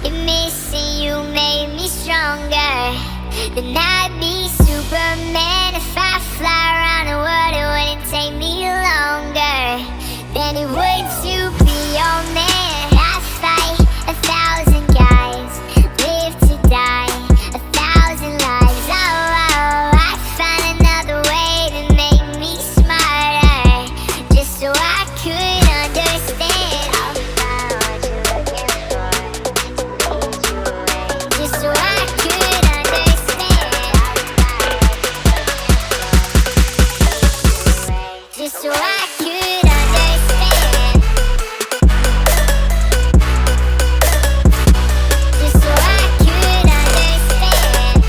And missing you made me stronger. Then I'd be Superman. If I fly around the world, it wouldn't take me longer than it would to be your man. I fight 1,000 guys, live to die 1,000 lives. Oh, I find another way to make me smarter, just so I could understand. I'll find what you're looking for, just so I could understand. Just so I could understand. Just so I could understand.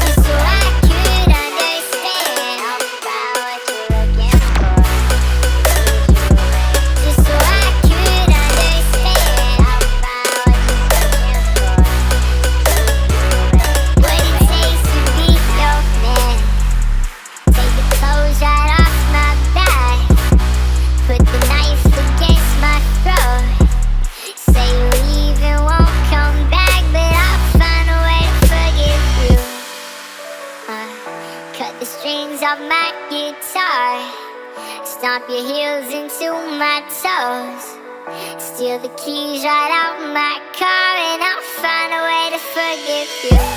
Just so I could understand. I'll find what you're looking for. Just so I could understand. I'll find what you're looking for. What it takes to be your man. Take the clothes right off my back. Put the knife against my throat. Say you leave and won't come back, but I'll find a way to forgive you. Cut the strings off my guitar. Stomp your heels into my toes. Steal the keys right out my car, and I'll find a way to forgive you.